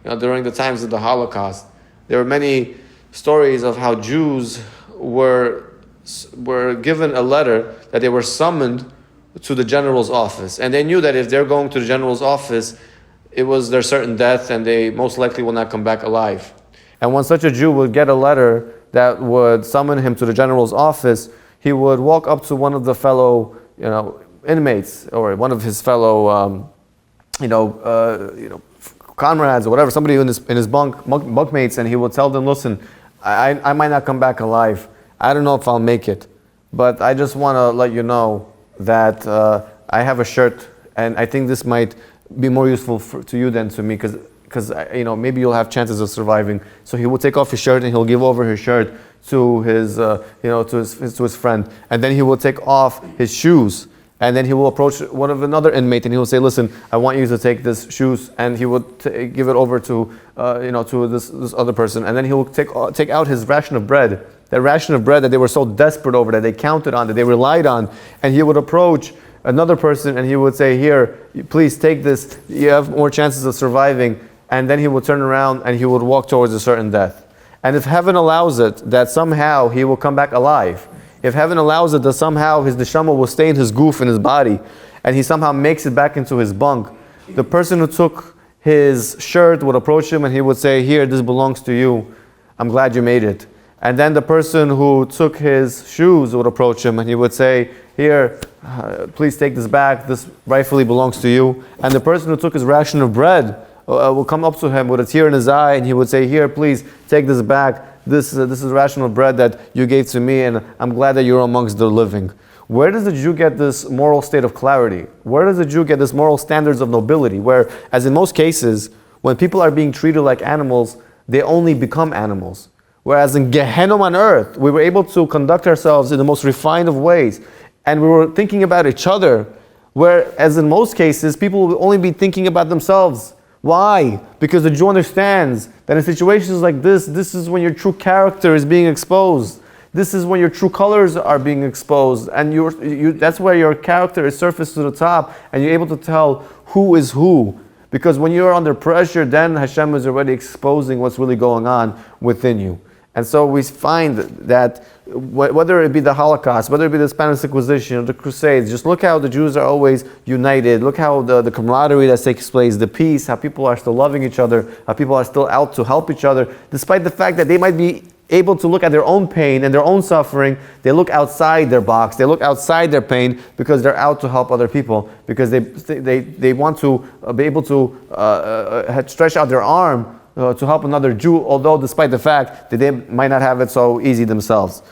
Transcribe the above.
during the times of the Holocaust, there were many stories of how Jews were given a letter that they were summoned to the general's office. And they knew that if they're going to the general's office, it was their certain death and they most likely will not come back alive. And when such a Jew would get a letter that would summon him to the general's office, he would walk up to one of the fellow inmates or one of his fellow comrades or whatever, somebody in his bunkmates, and he would tell them, listen, I might not come back alive. I don't know if I'll make it, but I just want to let you know that I have a shirt, and I think this might be more useful to you than to me, because maybe you'll have chances of surviving. So he will take off his shirt and he'll give over his shirt to his to his friend, and then he will take off his shoes. And then he will approach another inmate and he will say, listen, I want you to take this shoes, and he would give it over to to this other person, and then he will take out his ration of bread, that ration of bread that they were so desperate over, that they counted on, that they relied on, and he would approach another person and he would say, here, please take this, you have more chances of surviving, and then he would turn around and he would walk towards a certain death. And if heaven allows it, that somehow he will come back alive, if heaven allows it that somehow his neshama will stay in his goof, in his body, and he somehow makes it back into his bunk, the person who took his shirt would approach him and he would say, here, this belongs to you. I'm glad you made it. And then the person who took his shoes would approach him and he would say, here, please take this back. This rightfully belongs to you. And the person who took his ration of bread will come up to him with a tear in his eye and he would say, here, please take this back. This is rational bread that you gave to me, and I'm glad that you're amongst the living. Where does the Jew get this moral state of clarity? Where does the Jew get this moral standards of nobility? Where, as in most cases, when people are being treated like animals, they only become animals. Whereas in Gehenna on earth, we were able to conduct ourselves in the most refined of ways, and we were thinking about each other. Whereas in most cases, people will only be thinking about themselves. Why? Because the Jew understands that in situations like this is when your true character is being exposed. This is when your true colors are being exposed, and that's where your character is surfaced to the top, and you're able to tell who is who. Because when you're under pressure, then Hashem is already exposing what's really going on within you. And so we find that whether it be the Holocaust, whether it be the Spanish Inquisition or the Crusades, just look how the Jews are always united. Look how the camaraderie that takes place, the peace, how people are still loving each other, how people are still out to help each other, despite the fact that they might be able to look at their own pain and their own suffering. They look outside their box, they look outside their pain, because they're out to help other people, because they want to be able to stretch out their arm to help another Jew, although despite the fact that they might not have it so easy themselves.